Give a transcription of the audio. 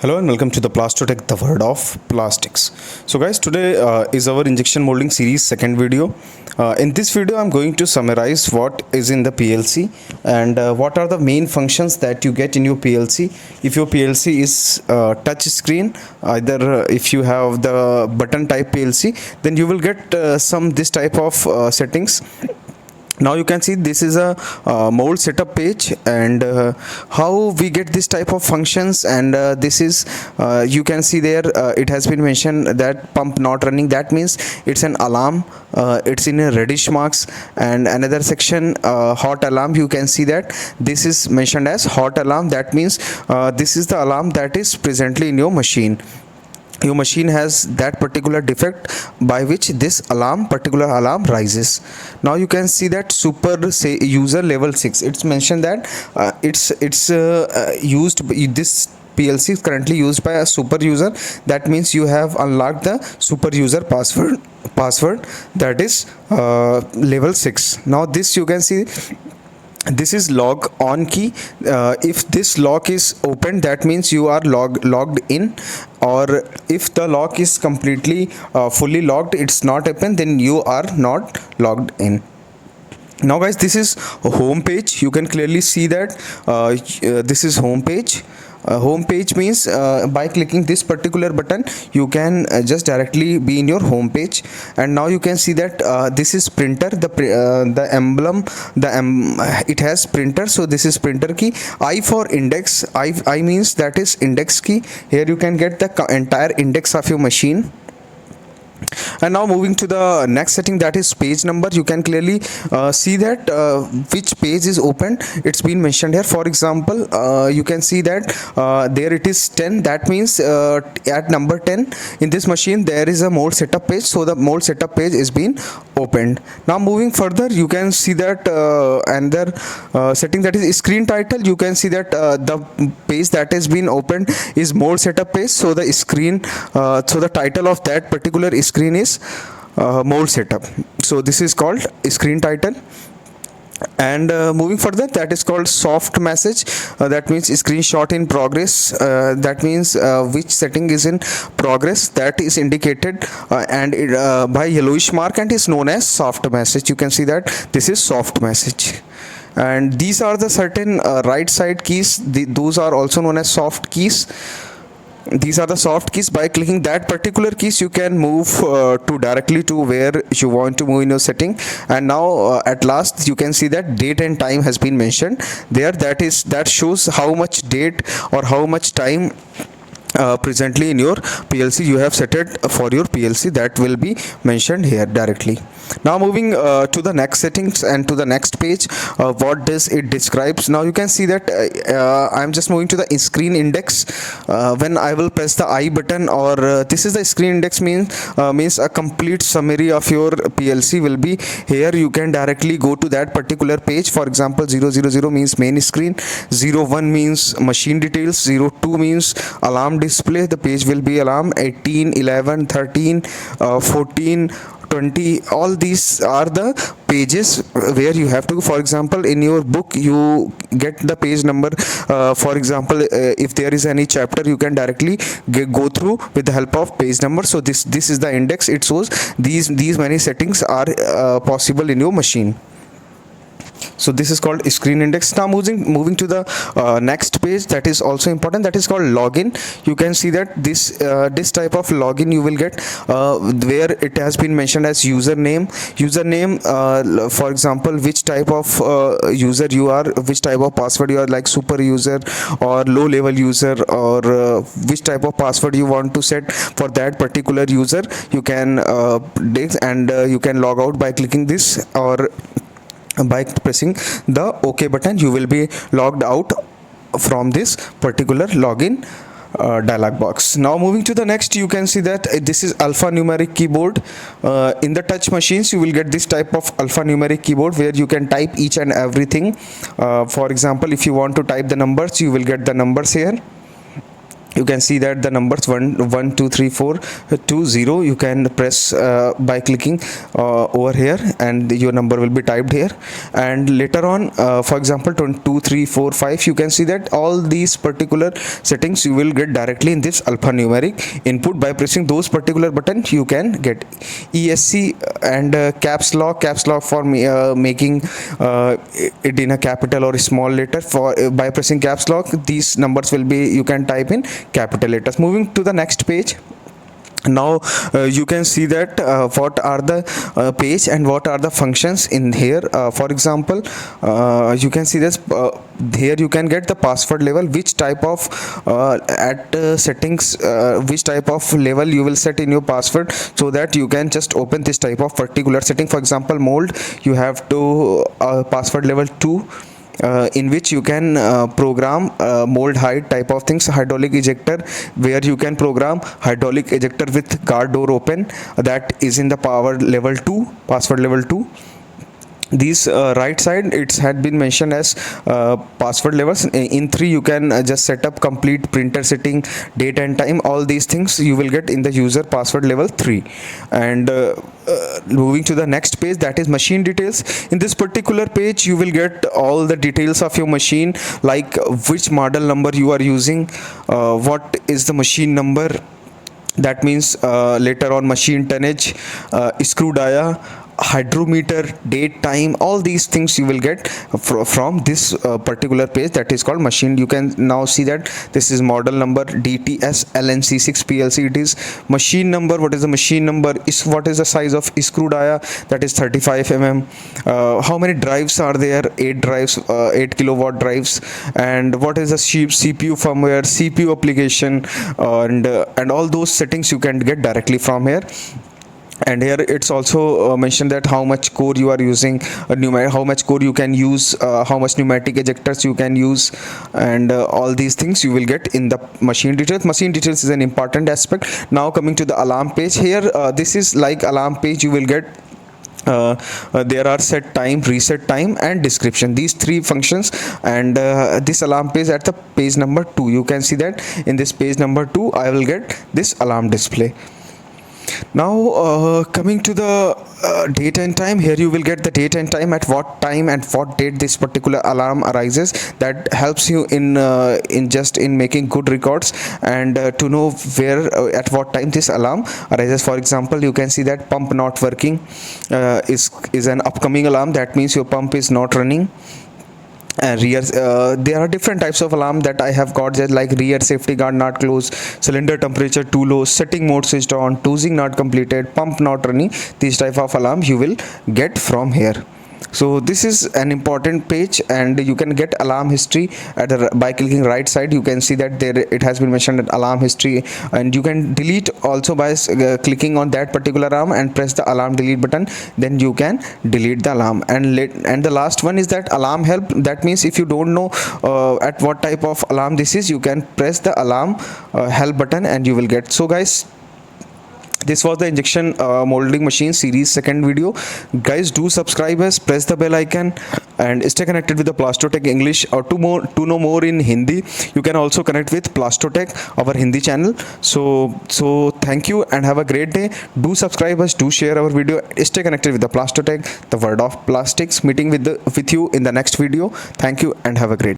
Hello and welcome to the Plastotech, the world of plastics. So guys, today is our injection molding series second video. In this video, I'm going to summarize what is in the PLC and what are the main functions that you get in your PLC. If your PLC is touch screen, either if you have the button type PLC, then you will get some this type of settings. Now you can see this is a mold setup page, and how we get this type of functions, and this is you can see there it has been mentioned that pump not running. That means it's an alarm, it's in a reddish marks. And another section, hot alarm, you can see that this is mentioned as hot alarm. That means this is the alarm that is presently in your machine. Your machine has that particular defect by which this particular alarm rises. Now you can see that super say user level 6, it's mentioned that it's used, this PLC is currently used by a super user. That means you have unlocked the super user password that is level 6. Now this you can see, this is log on key. If this lock is open, that means you are logged in, or if the lock is completely fully locked, it's not open, then you are not logged in. Now guys, this is a home page. You can clearly see that this is home page. Home page means by clicking this particular button you can just directly be in your home page. And now you can see that this is printer, the emblem, it has printer, so this is printer key. I for index, I means that is index key. Here you can get the entire index of your machine. And now moving to the next setting, that is page number. You can clearly see that which page is opened. It's been mentioned here. For example, you can see that there it is 10. That means at number 10 in this machine there is a mold setup page, so the mold setup page is being opened. Now moving further, you can see that another setting, that is screen title. You can see that the page that has been opened is mold setup page, so the screen so the title of that particular screen is mold setup, so this is called screen title. And moving further, that is called soft message. That means screenshot in progress. That means which setting is in progress, that is indicated and by yellowish mark, and is known as soft message. You can see that this is soft message. And these are the certain right side keys. Those are also known as soft keys. These are the soft keys. By clicking that particular keys, you can move to directly to where you want to move in your setting. And now at last you can see that date and time has been mentioned there. That shows how much date or how much time presently in your PLC you have set it for your PLC. That will be mentioned here directly. Now moving to the next settings and to the next page, what does it describes. Now you can see that I'm just moving to the screen index. When I will press the I button, or this is the screen index, means a complete summary of your PLC will be here. You can directly go to that particular page. For example, 000 means main screen, 01 means machine details, 02 means alarm display. The page will be alarm, 18, 11, 13, 14, 20. All these are the pages where you have to, for example, in your book you get the page number. For example, if there is any chapter, you can directly go through with the help of page number. So this is the index. It shows these many settings are possible in your machine. So this is called screen index. Now moving to the next page, that is also important, that is called login. You can see that this type of login you will get where it has been mentioned as username, for example, which type of user you are, which type of password you are, like super user or low level user, or which type of password you want to set for that particular user. You can and you can log out by clicking this, or by pressing the OK button you will be logged out from this particular login dialog box. Now moving to the next, you can see that this is alphanumeric keyboard. In the touch machines you will get this type of alphanumeric keyboard where you can type each and everything. For example, if you want to type the numbers, you will get the numbers here. you can see that the numbers 1 2 3 4 2 0 you can press by clicking over here, and your number will be typed here. And later on, for example 2 3 4 5, you can see that all these particular settings you will get directly in this alphanumeric input. By pressing those particular buttons, you can get ESC and caps lock for me, making it in a capital or small letter. For by pressing caps lock, these numbers will be, you can type in capital letters. Moving to the next page. Now you can see that what are the page and what are the functions in here. For example, you can see this here you can get the password level, which type of settings, which type of level you will set in your password, so that you can just open this type of particular setting. For example, mold, you have to password level 2, in which you can program mold height type of things. Hydraulic ejector, where you can program hydraulic ejector with guard door open, that is in the power level 2, password level 2. These right side, it had been mentioned as password levels. In 3, you can just set up complete printer setting, date and time. All these things you will get in the user password level 3. And moving to the next page, that is machine details. In this particular page, you will get all the details of your machine, like which model number you are using, what is the machine number, that means later on machine tonnage, screw dia, hydrometer, date, time. All these things you will get from this particular page, that is called machine. You can now see that this is model number DTS LNC6 PLC. It is machine number. What is the machine number? Is what is the size of screw dia? That is 35 mm. How many drives are there? 8 drives, 8 kilowatt drives. And what is the CPU firmware, CPU application, and all those settings you can get directly from here. And here it's also mentioned that how much core you are using, how much core you can use, how much pneumatic ejectors you can use, and all these things you will get in the machine details. Machine details is an important aspect. Now coming to the alarm page. Here this is like alarm page. You will get there are set time, reset time, and description, these 3 functions. And this alarm page at the page number 2, you can see that in this page number 2 I will get this alarm display. Now coming to the date and time. Here you will get the date and time, at what time and what date this particular alarm arises. That helps you in making good records, and to know where at what time this alarm arises. For example, you can see that pump not working is an upcoming alarm. That means your pump is not running. There are different types of alarm that I have got, just like rear safety guard not closed, cylinder temperature too low, setting mode switched on, toozing not completed, pump not running. These type of alarm you will get from here. So this is an important page, and you can get alarm history by clicking right side. You can see that there it has been mentioned that alarm history, and you can delete also by clicking on that particular alarm and press the alarm delete button. Then you can delete the alarm. And the last one is that alarm help. That means if you don't know at what type of alarm this is, you can press the alarm help button and you will get. So guys, this was the injection molding machine series second video. Guys, do subscribe us, press the bell icon, and stay connected with the Plastotech English. Or to know more in Hindi, you can also connect with Plastotech, our Hindi channel. So thank you and have a great day. Do subscribe us, do share our video, stay connected with the Plastotech, the world of plastics. Meeting with you in the next video. Thank you and have a great day.